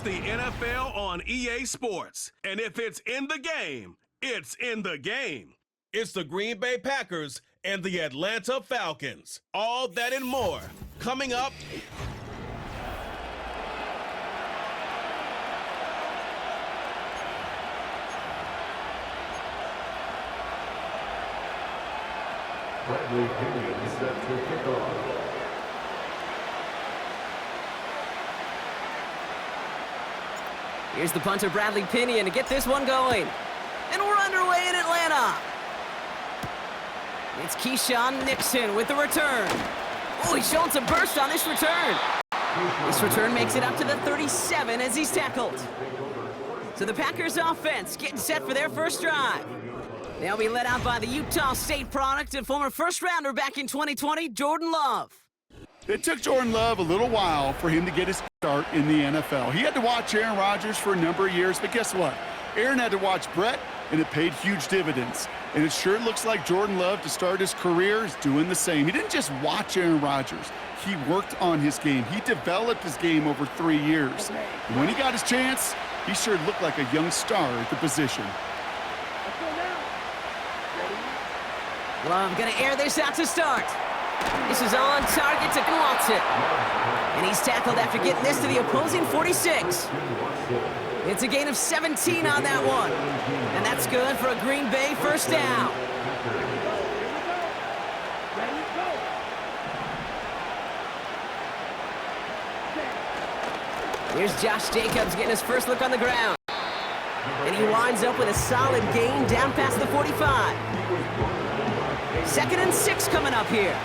the NFL on EA Sports. And if it's in the game, it's in the game. It's the Green Bay Packers and the Atlanta Falcons. All that and more coming up. Bradley Pinion set to kick off. Here's the punter, Bradley Pinion, to get this one going. And we're underway in Atlanta. It's Keyshawn Nixon with the return. Oh, he's showing some burst on this return. This return makes it up to the 37 as he's tackled. So the Packers offense getting set for their first drive. They'll be led out by the Utah State product and former first-rounder back in 2020, Jordan Love. It took Jordan Love a little while for him to get his start in the NFL. He had to watch Aaron Rodgers for a number of years, but guess what? Aaron had to watch Brett, and it paid huge dividends. And it sure looks like Jordan Love, to start his career, is doing the same. He didn't just watch Aaron Rodgers. He worked on his game. He developed his game over 3 years. And when he got his chance, he sure looked like a young star at the position. Love gonna air this out to start. This is on target to Watson. And he's tackled after getting this to the opposing 46. It's a gain of 17 on that one. And that's good for a Green Bay first down. Here's Josh Jacobs getting his first look on the ground. And he winds up with a solid gain down past the 45. 2nd and 6 coming up here.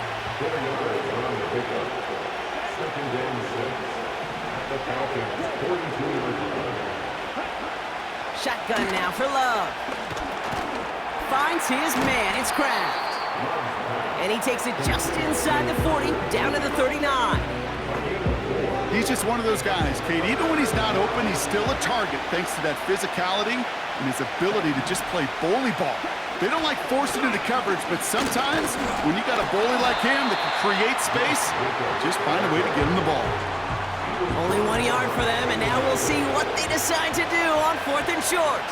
Shotgun now for Love. Finds his man, it's Kraft. And he takes it just inside the 40, down to the 39. He's just one of those guys, Kate. Even when he's not open, he's still a target thanks to that physicality and his ability to just play bully ball. They don't like forcing into coverage, but sometimes when you got a bully like him that can create space, just find a way to get him the ball. Only 1 yard for them, and now we'll see what they decide to do on 4th and short.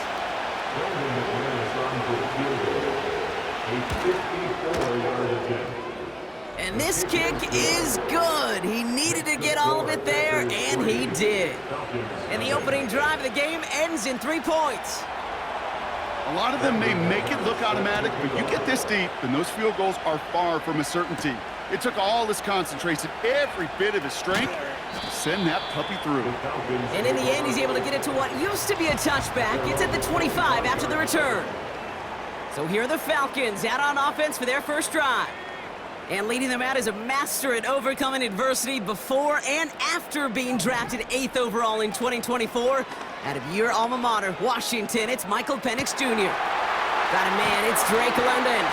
And this kick is good. He needed to get all of it there, and he did. And the opening drive of the game ends in 3 points. A lot of them may make it look automatic, but you get this deep, and those field goals are far from a certainty. It took all his concentration, every bit of his strength, to send that puppy through. And in the end, he's able to get it to what used to be a touchback. It's at the 25 after the return. So here are the Falcons out on offense for their first drive. And leading them out is a master at overcoming adversity before and after being drafted 8th overall in 2024. Out of your alma mater, Washington, it's Michael Penix Jr. Got a man, it's Drake London.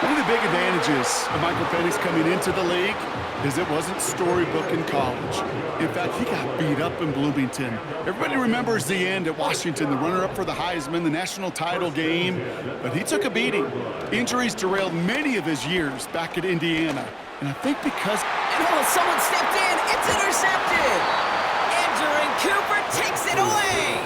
One of the big advantages of Michael Penix coming into the league is it wasn't storybook in college. In fact, he got beat up in Bloomington. Everybody remembers the end at Washington, the runner-up for the Heisman, the national title game, but he took a beating. Injuries derailed many of his years back at Indiana. And I think because... And someone stepped in, it's intercepted! Andrew Cooper takes it away!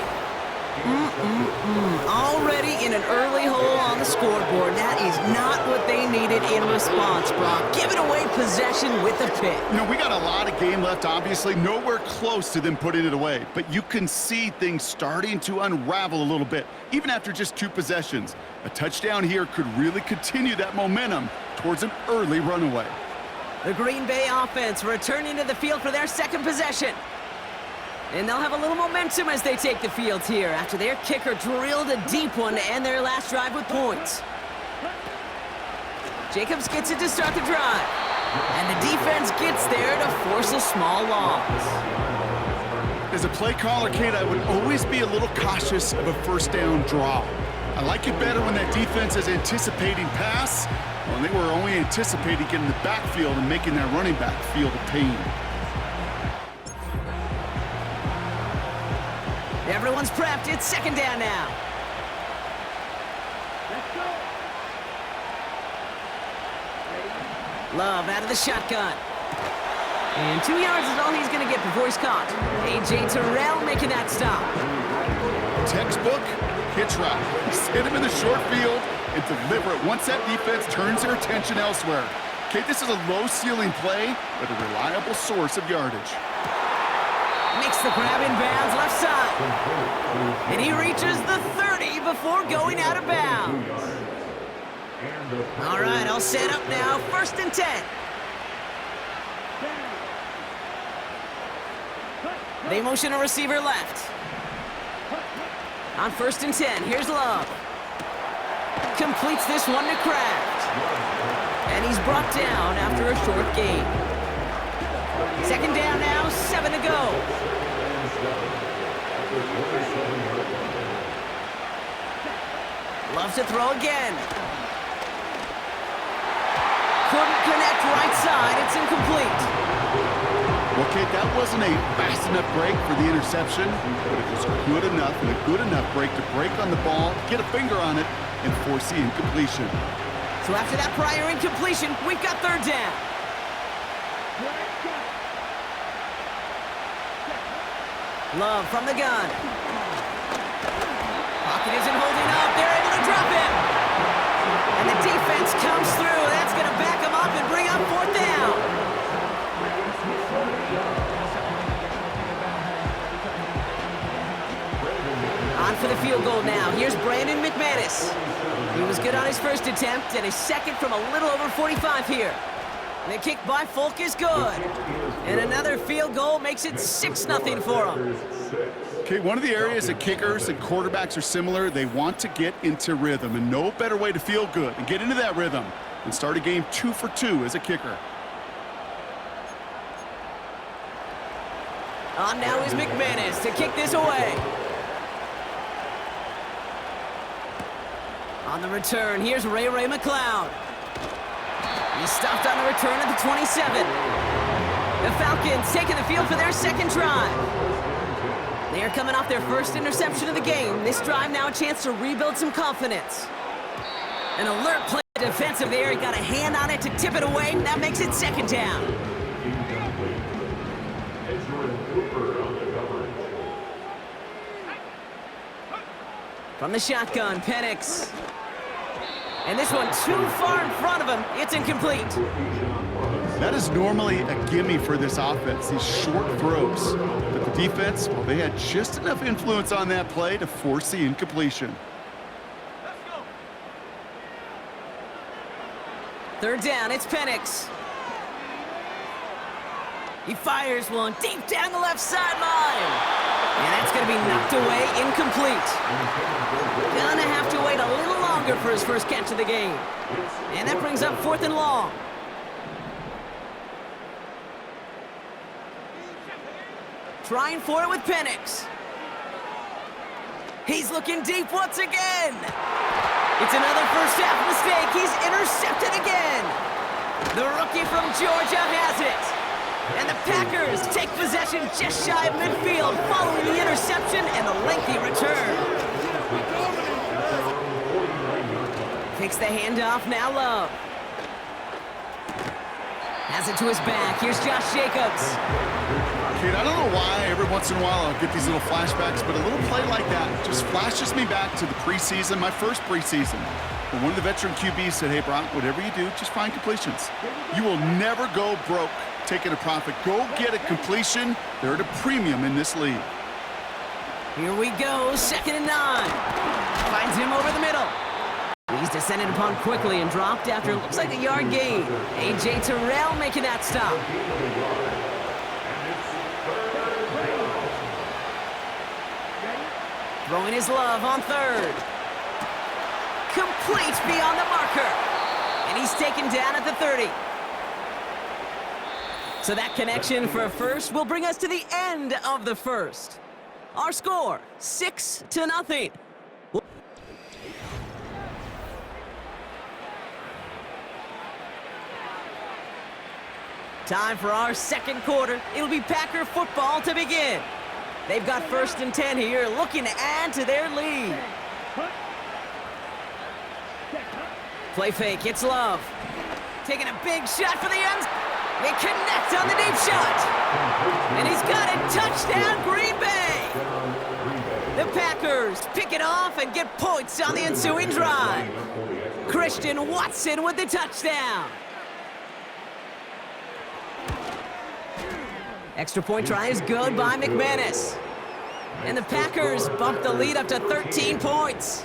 Already in an early hole on the scoreboard. That is not what they needed in response, Brock. Giving away possession with a pick. You know, we got a lot of game left, obviously. Nowhere close to them putting it away. But you can see things starting to unravel a little bit, even after just 2 possessions. A touchdown here could really continue that momentum towards an early runaway. The Green Bay offense returning to the field for their second possession. And they'll have a little momentum as they take the field here after their kicker drilled a deep one to end their last drive with points. Jacobs gets it to start the drive. And the defense gets there to force a small loss. As a play caller, Kate, I would always be a little cautious of a first down draw. I like it better when that defense is anticipating pass, when they were only anticipating getting the backfield and making that running back feel the pain. Everyone's prepped. It's second down now. Love out of the shotgun. And 2 yards is all he's going to get before he's caught. A.J. Terrell making that stop. Textbook hitch route. Just hit him in the short field and deliver it once that defense turns their attention elsewhere. Okay, this is a low-ceiling play, but a reliable source of yardage. Makes the grab in bounds left side. And he reaches the 30 before going out of bounds. All right, all set up now. 1st and 10. They motion a receiver left. On 1st and 10, here's Love. Completes this one to Kraft. And he's brought down after a short gain. 2nd down now, 7 to go. Love to throw again. Couldn't connect right side, it's incomplete. Okay, that wasn't a fast enough break for the interception, but it was good enough and a good enough break to break on the ball, get a finger on it, and force the incompletion. So after that prior incompletion, we've got 3rd down. Love from the gun. Pocket isn't holding up. They're able to drop him. And the defense comes through. That's going to back him up and bring up 4th down. On for the field goal now. Here's Brandon McManus. He was good on his first attempt, and his second from a little over 45 here. And the kick by Folk is good. And another field goal makes it 6-0 for him. Okay, one of the areas that kickers and quarterbacks are similar, they want to get into rhythm, and no better way to feel good and get into that rhythm and start a game 2 for 2 as a kicker. On now is McManus to kick this away. On the return, here's Ray McLeod. He's stopped on the return at the 27. The Falcons taking the field for their 2nd drive. They are coming off their first interception of the game. This drive now a chance to rebuild some confidence. An alert play defensive there. He got a hand on it to tip it away. That makes it 2nd down. From the shotgun, Penix. And this one too far in front of him. It's incomplete. That is normally a gimme for this offense, these short throws. But the defense, well, they had just enough influence on that play to force the incompletion. 3rd down, it's Penix. He fires one deep down the left sideline. And that's going to be knocked away, incomplete. Gonna have to wait a little longer for his first catch of the game. And that brings up 4th and long. Trying for it with Penix. He's looking deep once again. It's another first half mistake. He's intercepted again. The rookie from Georgia has it. And the Packers take possession just shy of midfield following the interception and the lengthy return. Takes the handoff, now Love. Has it to his back. Here's Josh Jacobs. Kid, I don't know why every once in a while I'll get these little flashbacks, but a little play like that just flashes me back to the preseason, my first preseason. And one of the veteran QBs said, hey, Brock, whatever you do, just find completions. You will never go broke taking a profit. Go get a completion. They're at a premium in this league. Here we go, 2nd and 9. Finds him over the middle. He's descended upon quickly and dropped after looks like a yard gain. A.J. Terrell making that stop. Throwing his Love on 3rd. Complete beyond the marker. And he's taken down at the 30. So that connection for a first will bring us to the end of the first. Our score, 6-0. Time for our 2nd quarter. It'll be Packer football to begin. They've got 1st and 10 here, looking to add to their lead. Play fake, it's Love. Taking a big shot for the end. They connect on the deep shot. And he's got it. Touchdown, Green Bay. The Packers pick it off and get points on the ensuing drive. Christian Watson with the touchdown. Extra point try is good by McManus. And the Packers bump the lead up to 13 points.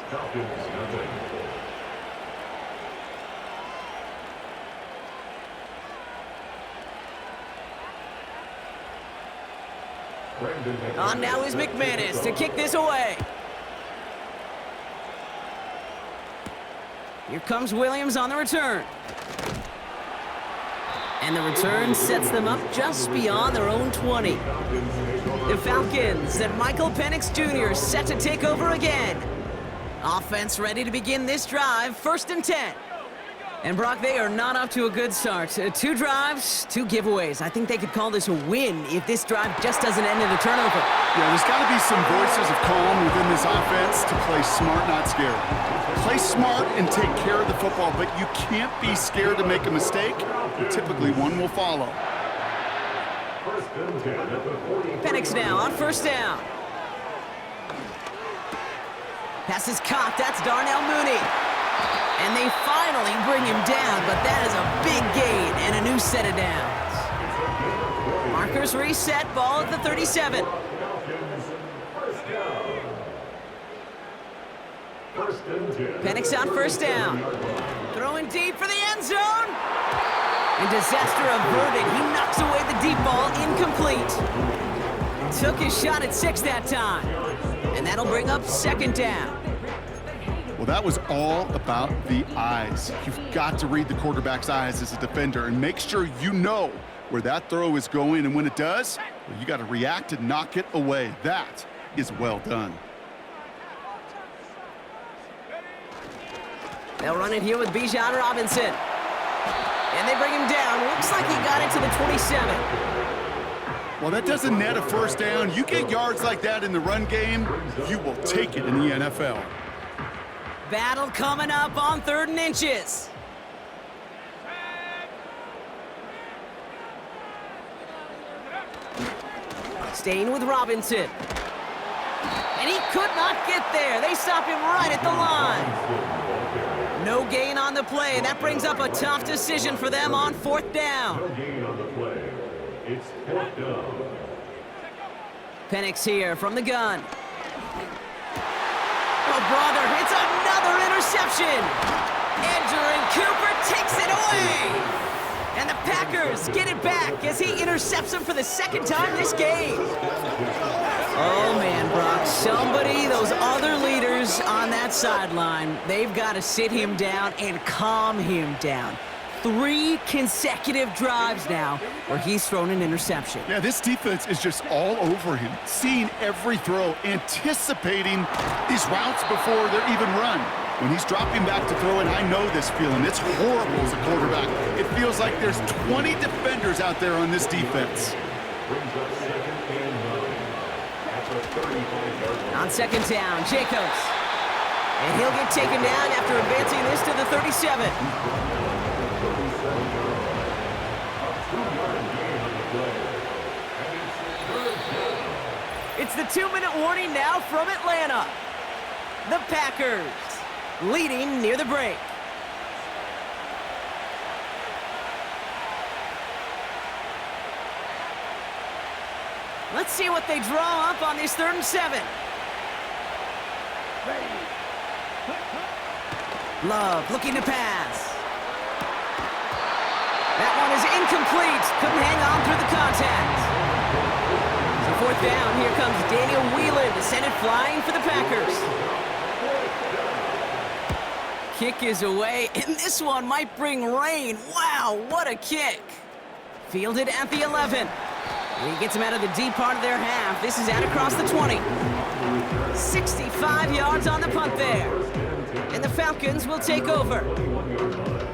On now is McManus to kick this away. Here comes Williams on the return. And the return sets them up just beyond their own 20. The Falcons and Michael Penix Jr. set to take over again. Offense ready to begin this drive, 1st and 10. And Brock, they are not off to a good start. 2 drives, 2 giveaways. I think they could call this a win if this drive just doesn't end in a turnover. Yeah, there's got to be some voices of calm within this offense to play smart, not scared. Play smart and take care of the football, but you can't be scared to make a mistake. Typically, one will follow. Penix now on 1st down. Pass is caught. That's Darnell Mooney. And they finally bring him down, but that is a big gain and a new set of downs. Markers reset, ball at the 37. Penix on 1st down. Throwing deep for the end zone. And disaster averted. He knocks away the deep ball, incomplete. Took his shot at 6 that time. And that'll bring up 2nd down. Well, that was all about the eyes. You've got to read the quarterback's eyes as a defender and make sure you know where that throw is going. And when it does, well, you got to react and knock it away. That is well done. They'll run it here with Bijan Robinson. And they bring him down. Looks like he got it to the 27. Well, that doesn't net a 1st down. You get yards like that in the run game, you will take it in the NFL. Battle coming up on 3rd and inches. Staying with Robinson. And he could not get there. They stop him right at the line. No gain on the play. That brings up a tough decision for them on 4th down. No gain on the play. It's 4th down. Penix here from the gun. Oh, brother, it's another interception. Andrew Cooper takes it away. And the Packers get it back as he intercepts him for the 2nd time this game. Oh, man, Brock, those other leaders on that sideline, they've got to sit him down and calm him down. 3 consecutive drives now where he's thrown an interception. Yeah, this defense is just all over him, seeing every throw, anticipating these routes before they're even run. When he's dropping back to throw it, I know this feeling. It's horrible as a quarterback. It feels like there's 20 defenders out there on this defense. On 2nd down, Jacobs. And he'll get taken down after advancing this to the 37. It's the 2-minute warning now from Atlanta. The Packers leading near the break. Let's see what they draw up on this 3rd and 7. Love looking to pass. That one is incomplete. Couldn't hang on through the contact. So 4th down, here comes Daniel Whelan to send it flying for the Packers. Kick is away, and this one might bring rain. Wow, what a kick. Fielded at the 11. And he gets him out of the deep part of their half. This is out across the 20. 65 yards on the punt there. And the Falcons will take over.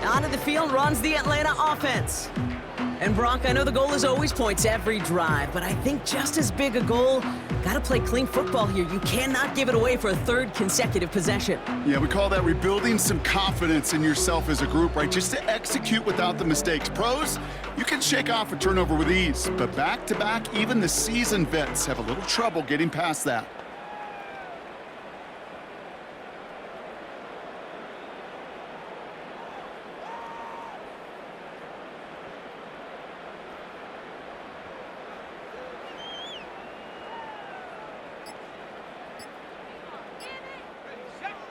Onto the field runs the Atlanta offense. And Brock, I know the goal is always points every drive, but I think just as big a goal Got to play clean football here. You cannot give it away for a third consecutive possession. Yeah, we call that rebuilding some confidence in yourself as a group, right? Just to execute without the mistakes. Pros, you can shake off a turnover with ease, but back-to-back, even the seasoned vets have a little trouble getting past that.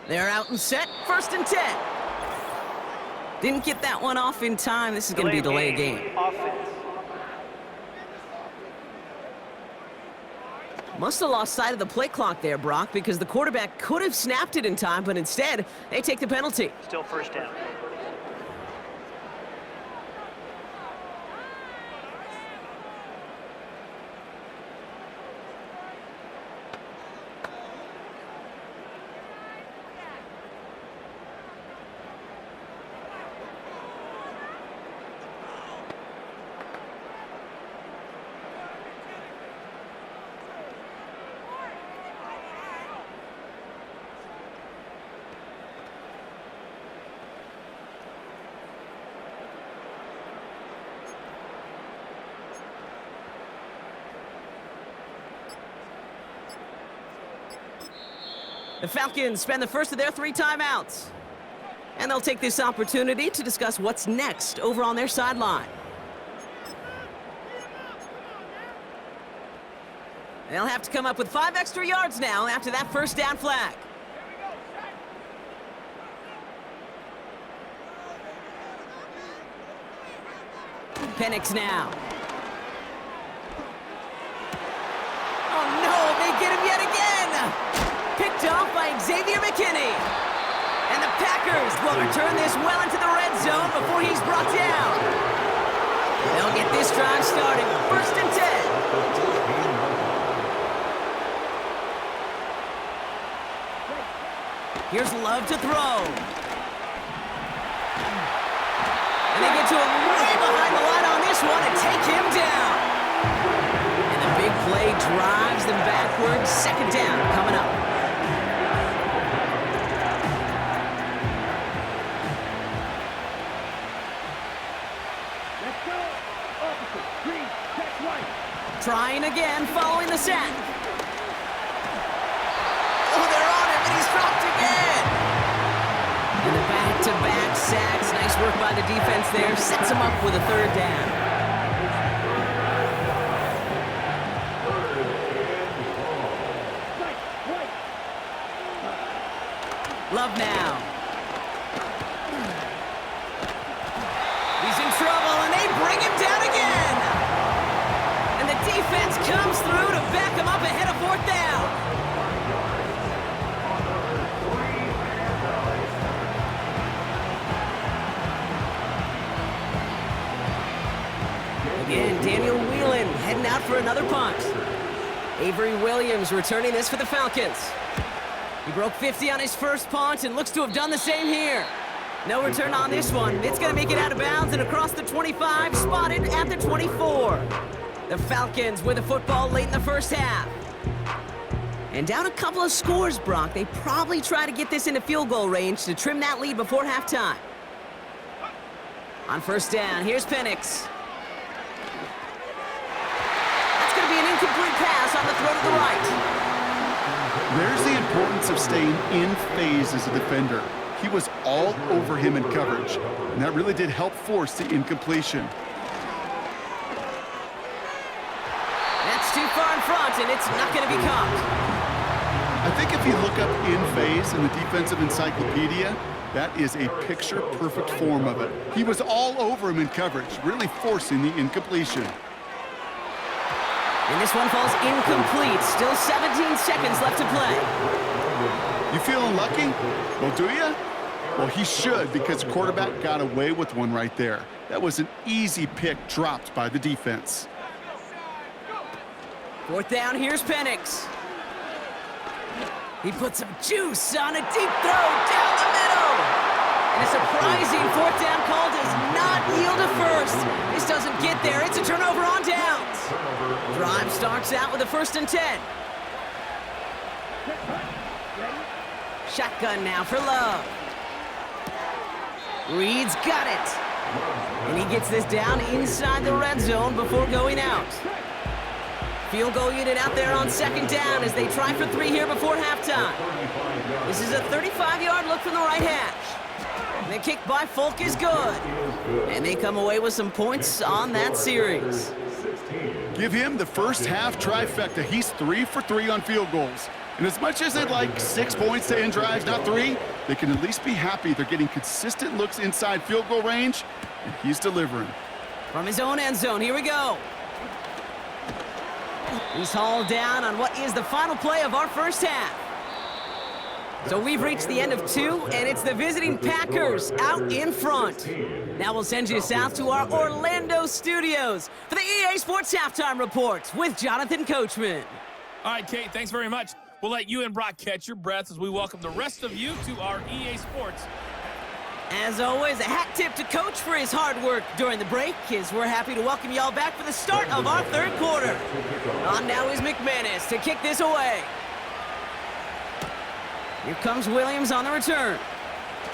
They're out and set, 1st and 10. Didn't get that one off in time. This is going to be a delay of game. Offense. Must have lost sight of the play clock there, Brock, because the quarterback could have snapped it in time, but instead, they take the penalty. Still 1st down. The Falcons spend the first of their 3 timeouts. And they'll take this opportunity to discuss what's next over on their sideline. They'll have to come up with 5 extra yards now after that 1st down flag. Penix now. Oh no, they get him yet again! Picked off by Xavier McKinney. And the Packers will return this well into the red zone before he's brought down. They'll get this drive started, 1st and 10. Here's Love to throw. And they get to him way behind the line on this one and take him down. And the big play drives them backwards. 2nd down coming up. Trying again, following the sack. Oh, they're on him, and he's dropped again. And the back-to-back sacks. Nice work by the defense there. Sets him up with a 3rd down. Love now. He's in trouble, and they bring him down again. And the defense comes through to back him up ahead of 4th down. Again, Daniel Whelan heading out for another punt. Avery Williams returning this for the Falcons. He broke 50 on his first punt and looks to have done the same here. No return on this one. It's going to make it out of bounds and across the 25, spotted at the 24. The Falcons with the football late in the 1st half. And down a couple of scores, Brock. They probably try to get this into field goal range to trim that lead before halftime. On 1st down, here's Penix. That's going to be an incomplete pass on the throw to the right. There's the importance of staying in phase as a defender. He was all over him in coverage, and that really did help force the incompletion. That's too far in front, and it's not going to be caught. I think if you look up in phase in the defensive encyclopedia, that is a picture-perfect form of it. He was all over him in coverage, really forcing the incompletion. And this one falls incomplete. Still 17 seconds left to play. You feeling lucky? Well, do you? Well, he should, because the quarterback got away with one right there. That was an easy pick dropped by the defense. 4th down, here's Penix. He put some juice on a deep throw down the middle. And a surprising 4th down call does not yield a first. This doesn't get there. It's a turnover on downs. Drive starts out with a 1st and 10. Shotgun now for Love. Reed's got it. And he gets this down inside the red zone before going out. Field goal unit out there on second down as they try for 3 here before halftime. This is a 35-yard look from the right hash. The kick by Folk is good. And they come away with some points on that series. Give him the first half trifecta. He's 3 for 3 on field goals. And as much as they'd like 6 points to end drives, not 3, they can at least be happy they're getting consistent looks inside field goal range, and he's delivering. From his own end zone, here we go. He's hauled down on what is the final play of our first half. So we've reached the end of 2, and it's the visiting Packers out in front. Now we'll send you south to our Orlando studios for the EA Sports Halftime Report with Jonathan Coachman. All right, Kate, thanks very much. We'll let you and Brock catch your breaths as we welcome the rest of you to our EA Sports. As always, a hat tip to Coach for his hard work during the break, as we're happy to welcome y'all back for the start of our third quarter. On now is McManus to kick this away. Here comes Williams on the return.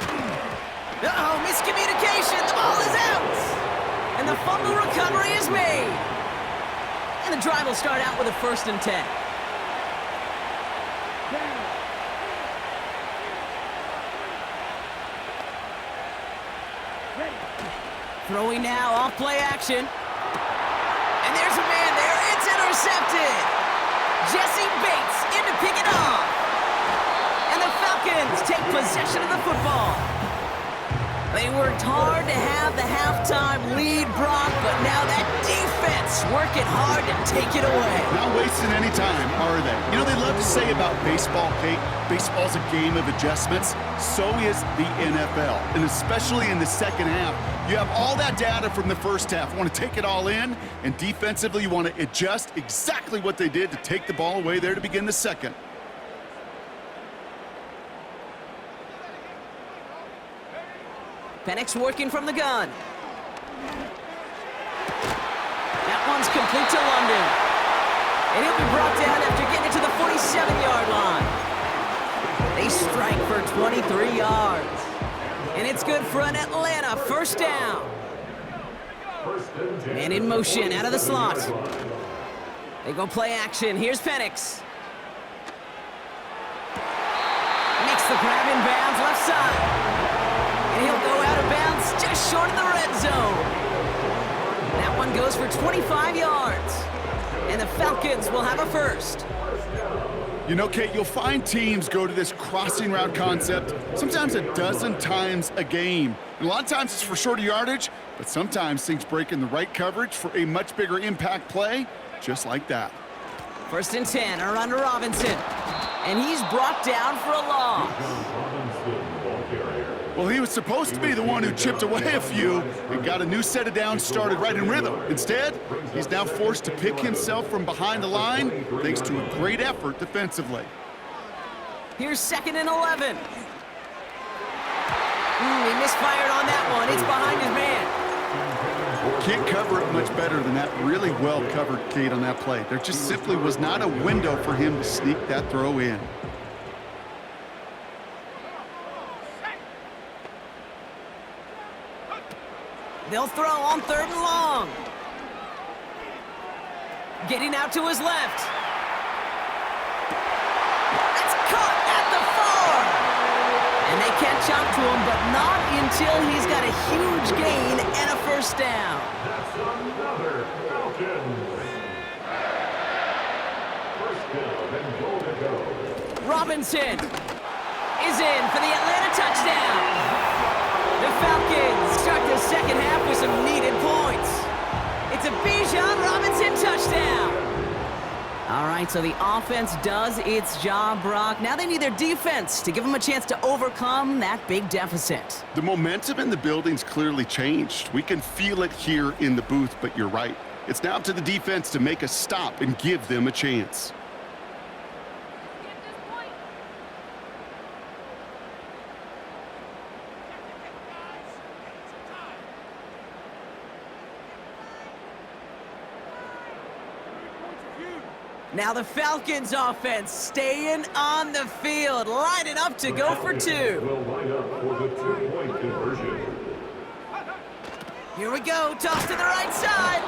Uh-oh, miscommunication. The ball is out. And the fumble recovery is made. And the drive will start out with a 1st and 10. Throwing now, off play action. And there's a man there. It's intercepted. Jesse Bates in to pick it off. And the Falcons take possession of the football. They worked hard to have the halftime lead, Brock, but now that defense working hard to take it away. Not wasting any time, are they? You know, they love to say about baseball, Kate, baseball's a game of adjustments. So is the NFL, and especially in the second half. You have all that data from the first half. You want to take it all in, and defensively you want to adjust exactly what they did to take the ball away there to begin the second. Penix working from the gun. That one's complete to London. And he'll be brought down after getting it to the 47-yard line. They strike for 23 yards. And it's good for an Atlanta first down. And in motion out of the slot. They go play action. Here's Penix. Makes the grab in bounds left side. And he'll go out of bounds just short of the red zone. That one goes for 25 yards. And the Falcons will have a first. You know, Kate, you'll find teams go to this crossing route concept sometimes a dozen times a game. And a lot of times it's for shorter yardage, but sometimes things break in the right coverage for a much bigger impact play, just like that. 1st and 10, around to Robinson. And he's brought down for a loss. Well, he was supposed to be the one who chipped away a few and got a new set of downs started right in rhythm. Instead, he's now forced to pick himself from behind the line thanks to a great effort defensively. Here's 2nd and 11. He misfired on that one. It's behind his man. Can't cover it much better than that. Really well covered, Kate, on that play. There just simply was not a window for him to sneak that throw in. They'll throw on 3rd and long. Getting out to his left. That's caught at the 4. And they catch up to him, but not until he's got a huge gain and a first down. That's another Falcons. First down and goal to go. Robinson is in for the Atlanta touchdown. The Falcons start the second half with some needed points. It's a Bijan Robinson touchdown. All right, so the offense does its job, Brock. Now they need their defense to give them a chance to overcome that big deficit. The momentum in the building's clearly changed. We can feel it here in the booth, but you're right. It's now up to the defense to make a stop and give them a chance. Now the Falcons offense staying on the field, lining up to go for two. Will line up for the two-point conversion. Here we go, toss to the right side.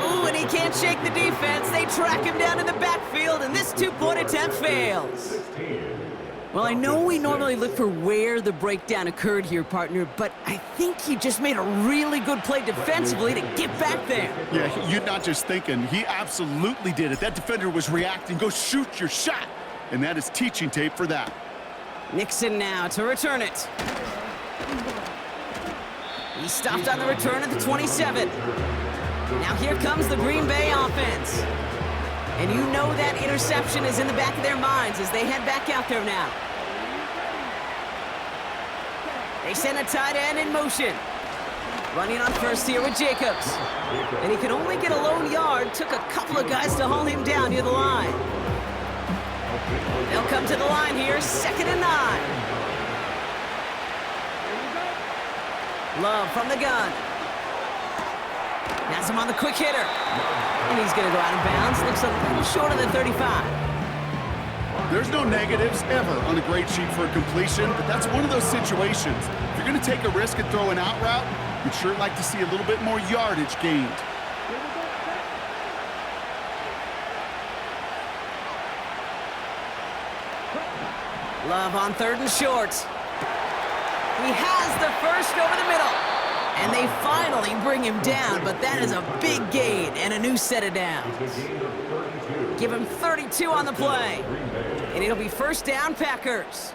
Ooh, and he can't shake the defense. They track him down in the backfield, and this two-point attempt fails. Well, I know we normally look for where the breakdown occurred here, partner, but I think he just made a really good play defensively to get back there. Yeah, you're not just thinking. He absolutely did it. That defender was reacting. Go shoot your shot. And that is teaching tape for that. Nixon now to return it. He stopped on the return at the 27. Now here comes the Green Bay offense. And you know that interception is in the back of their minds as they head back out there now. They send a tight end in motion. Running on first here with Jacobs. And he could only get a lone yard. Took a couple of guys to haul him down near the line. They'll come to the line here, 2nd and 9. Love from the gun. Has him on the quick hitter. And he's going to go out of bounds. Looks a little short of the 35. There's no negatives ever on a grade sheet for a completion, but that's one of those situations. If you're going to take a risk and throw an out route, you'd sure like to see a little bit more yardage gained. Love on 3rd and short. He has the first over the middle. And they finally bring him down, but that is a big gain and a new set of downs. Give him 32 on the play. And it'll be 1st down, Packers.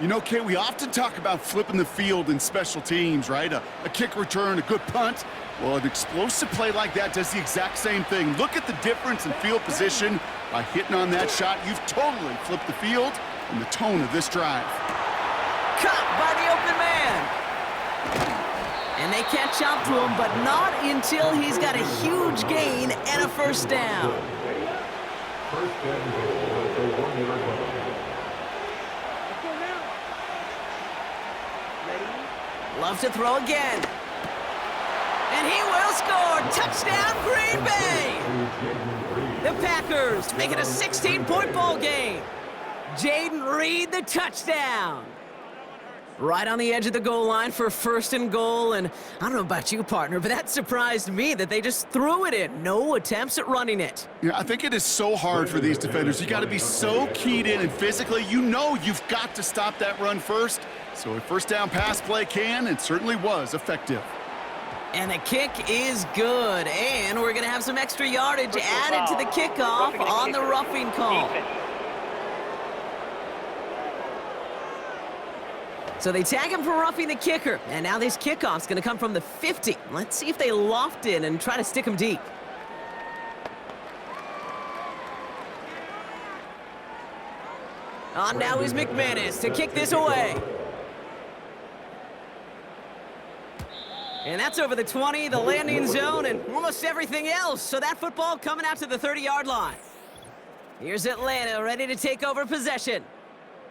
You know, Kay, we often talk about flipping the field in special teams, right? A kick return, a good punt. Well, an explosive play like that does the exact same thing. Look at the difference in field position. By hitting on that shot, you've totally flipped the field and the tone of this drive. Caught by the open man. And they catch up to him, but not until he's got a huge gain and a 1st down. First and goal at the 1-yard line. Love to throw again. And he will score. Touchdown, Green Bay. The Packers make it a 16-point ball game. Jaden Reed, the touchdown. Right on the edge of the goal line for 1st and goal, and I don't know about you, partner, but that surprised me that they just threw it in. No attempts at running it. Yeah, I think it is so hard for these defenders. You got to be so keyed in, and physically, you know you've got to stop that run first. So a 1st down pass play can, and certainly was effective. And the kick is good, and we're going to have some extra yardage added to the kickoff on the roughing call. So they tag him for roughing the kicker, and now this kickoff's going to come from the 50. Let's see if they loft in and try to stick him deep. On now is McManus to kick this away. And that's over the 20, the landing zone, and almost everything else. So that football coming out to the 30-yard line. Here's Atlanta ready to take over possession.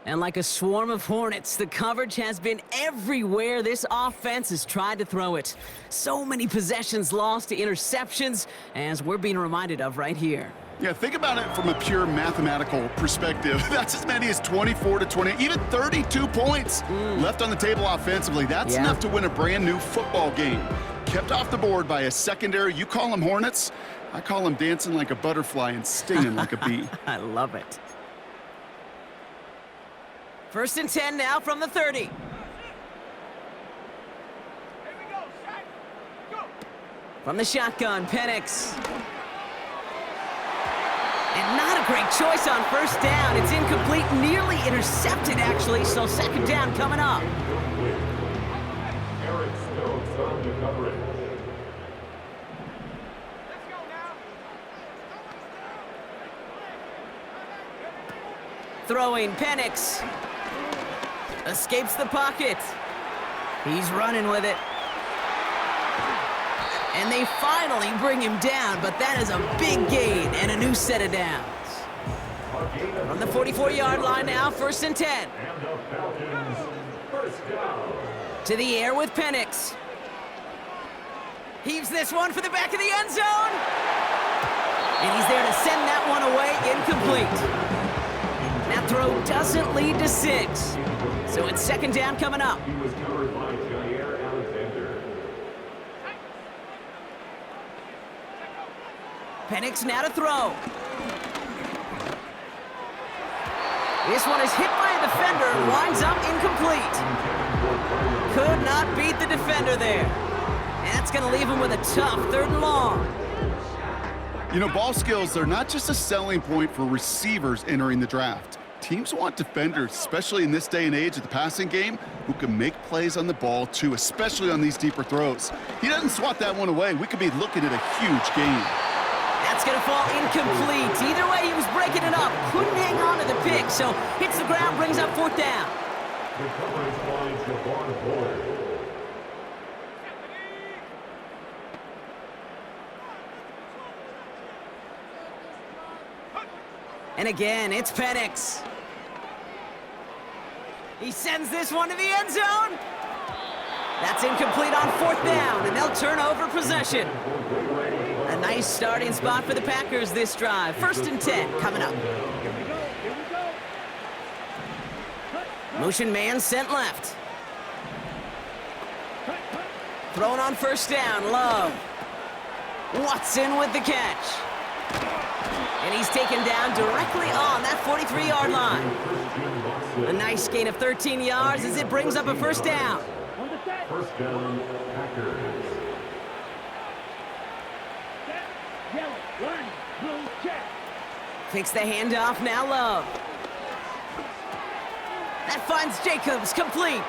And like a swarm of hornets, the coverage has been everywhere this offense has tried to throw it. So many possessions lost to interceptions, as we're being reminded of right here. Yeah, think about it from a pure mathematical perspective. That's as many as 24 to 20, even 32 points left on the table offensively. That's enough to win a brand new football game. Kept off the board by a secondary. You call them hornets, I call them dancing like a butterfly and stinging like a bee. I love it. 1st and 10 now from the 30. From the shotgun, Penix. And not a great choice on 1st down. It's incomplete, nearly intercepted, actually, so 2nd down coming up. Eric Stokes on the coverage. Throwing, Penix. Escapes the pocket. He's running with it. And they finally bring him down, but that is a big gain and a new set of downs. From the 44-yard line now, 1st and 10. And the Falcons, 1st down. To the air with Penix. Heaves this one for the back of the end zone. And he's there to send that one away, incomplete. That throw doesn't lead to 6. So it's second down coming up. He was covered by Jair Alexander. Penix now to throw. This one is hit by a defender and winds up incomplete. Could not beat the defender there. And that's going to leave him with a tough 3rd and long. You know, ball skills are not just a selling point for receivers entering the draft. Teams want defenders, especially in this day and age of the passing game, who can make plays on the ball too, especially on these deeper throws. He doesn't swat that one away. We could be looking at a huge gain. That's going to fall incomplete. Either way, he was breaking it up. Couldn't hang on to the pick, so hits the ground, brings up 4th down. The coverage by Javon Bullard. And again, it's Penix. He sends this one to the end zone. That's incomplete on 4th down, and they'll turn over possession. A nice starting spot for the Packers this drive. 1st and 10 coming up. Motion man sent left. Thrown on 1st down, Love. Watson with the catch. And he's taken down directly on that 43-yard line. A nice gain of 13 yards as it brings up a 1st down. 1st down, Packers. Takes the handoff, now Love. That finds Jacobs, complete.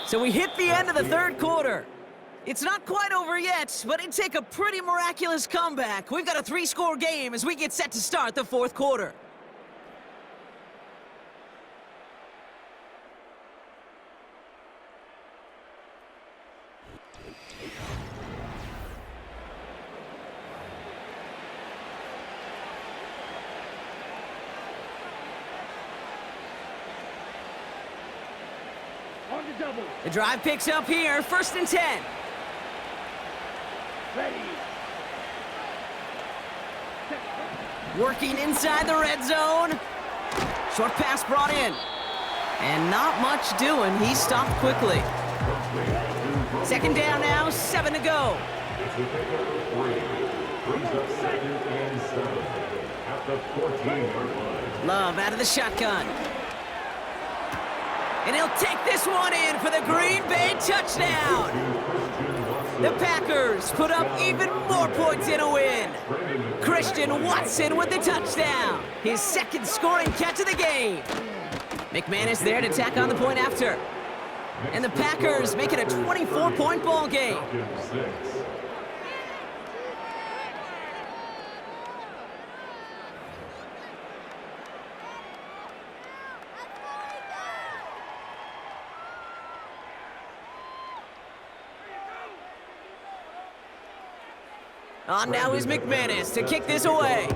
So we hit the end of the 3rd quarter. It's not quite over yet, but it'd take a pretty miraculous comeback. We've got a 3-score game as we get set to start the 4th quarter. The drive picks up here, 1st and 10. Working inside the red zone. Short pass brought in. And not much doing. He stopped quickly. 2nd down now, 7 to go. It's a pickup of 3. Brings up 2nd and 7 at the 14-yard line. Love out of the shotgun. And he'll take this one in for the Green Bay touchdown. The Packers put up even more points in a win. Christian Watson with the touchdown. His 2nd scoring catch of the game. McManus there to tack on the point after. And the Packers make it a 24-point ball game. On now is McManus to kick this away.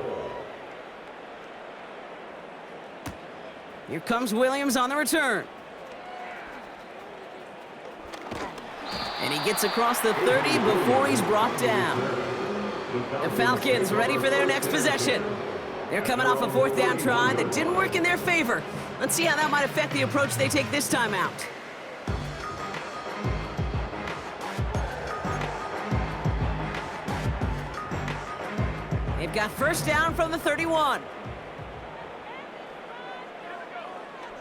Here comes Williams on the return. And he gets across the 30 before he's brought down. The Falcons ready for their next possession. They're coming off a 4th down try that didn't work in their favor. Let's see how that might affect the approach they take this time out. They've got 1st down from the 31.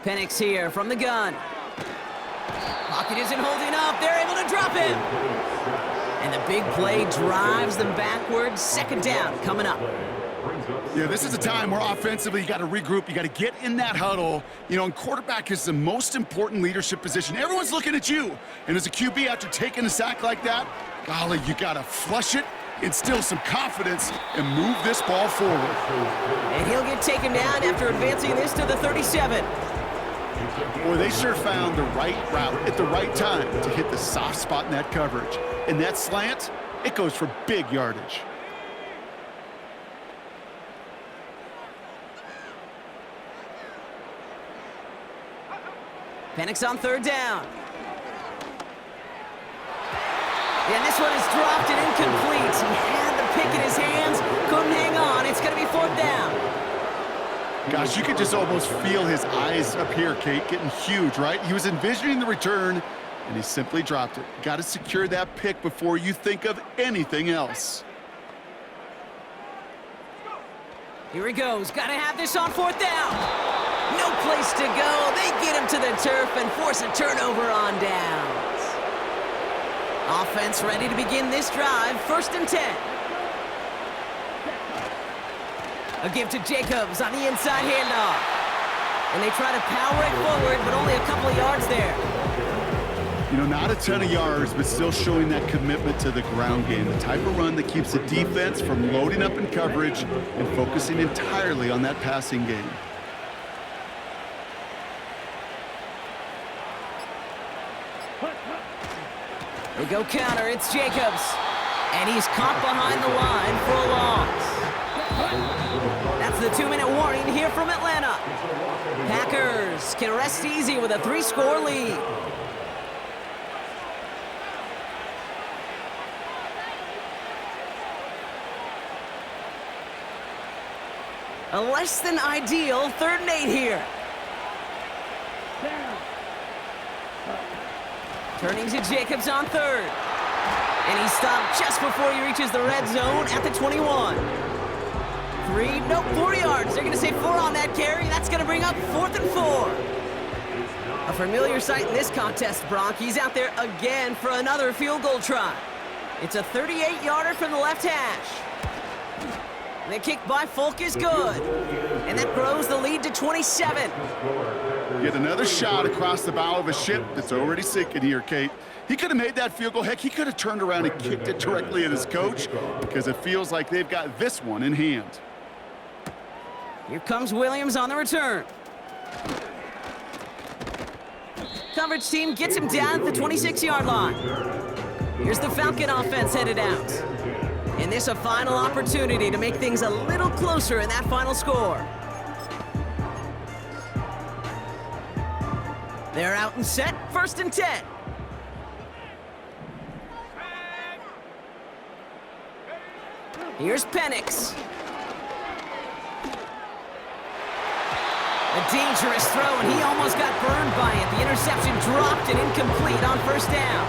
Penix here from the gun. Pocket isn't holding up. They're able to drop him. And the big play drives them backwards. 2nd down coming up. Yeah, this is a time where offensively you got to regroup. You got to get in that huddle. You know, and quarterback is the most important leadership position. Everyone's looking at you. And as a QB, after taking a sack like that, golly, you got to flush it, instill some confidence, and move this ball forward. And he'll get taken down after advancing this to the 37. Boy, they sure found the right route at the right time to hit the soft spot in that coverage. And that slant, it goes for big yardage. Penix on 3rd down. And this one is dropped and incomplete. He had the pick in his hands, couldn't hang on. It's going to be 4th down. Gosh, you could just almost feel his eyes up here, Kate, getting huge, right? He was envisioning the return, and he simply dropped it. Got to secure that pick before you think of anything else. Here he goes. Got to have this on 4th down. No place to go. They get him to the turf and force a turnover on downs. Offense ready to begin this drive. 1st and 10. A give to Jacobs on the inside handoff. And they try to power it forward, but only a couple of yards there. You know, not a ton of yards, but still showing that commitment to the ground game. The type of run that keeps the defense from loading up in coverage and focusing entirely on that passing game. They go counter. It's Jacobs. And he's caught behind the line for a loss. That's the 2-minute warning here from Atlanta. Packers can rest easy with a 3-score lead. A less than ideal 3rd and 8 here. Turning to Jacobs on 3rd. And he stopped just before he reaches the red zone at the 21. 4 yards. They're going to say 4 on that carry. That's going to bring up 4th and 4. A familiar sight in this contest, Bronk. He's out there again for another field goal try. It's a 38-yarder from the left hash. The kick by Folk is good. And that grows the lead to 27. Get another shot across the bow of a ship that's already sinking here, Kate. He could have made that field goal. Heck, he could have turned around and kicked it directly at his coach because it feels like they've got this one in hand. Here comes Williams on the return. Coverage team gets him down at the 26-yard line. Here's the Falcon offense headed out. And this a final opportunity to make things a little closer in that final score. They're out and set. 1st and 10. Here's Penix. A dangerous throw, and he almost got burned by it. The interception dropped and incomplete on 1st down.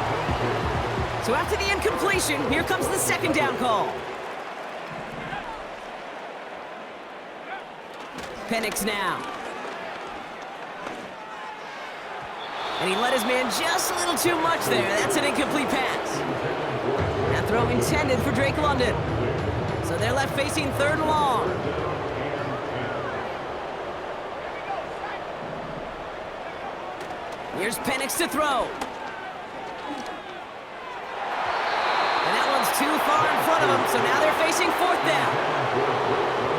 So after the incompletion, here comes the 2nd down call. Penix now. And he let his man just a little too much there. That's an incomplete pass. That throw intended for Drake London. So they're left facing 3rd and long. Here's Penix to throw. And that one's too far in front of him, so now they're facing 4th down.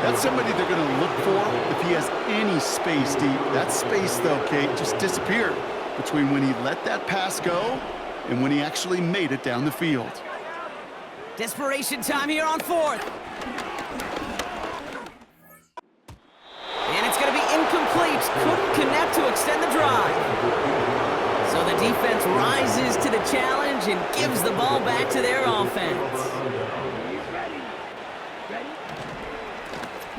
That's somebody they're going to look for if he has any space deep. That space, though, Kate, just disappeared between when he let that pass go and when he actually made it down the field. Desperation time here on 4th. And it's going to be incomplete. Couldn't connect to extend the drive. So the defense rises to the challenge and gives the ball back to their offense.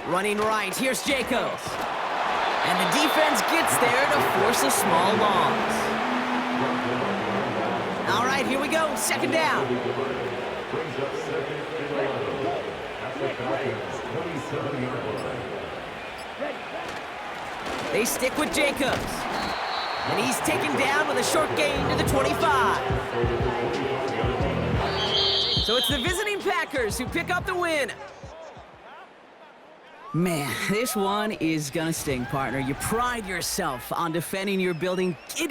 Running right, here's Jacobs. And the defense gets there to force a small loss. All right, here we go, 2nd down. Brings up 2nd and 11 at the Falcons' 27-yard line. They stick with Jacobs. And he's taken down with a short gain to the 25. So it's the visiting Packers who pick up the win. Man, this one is gonna sting, partner. You pride yourself on defending your building. Giddy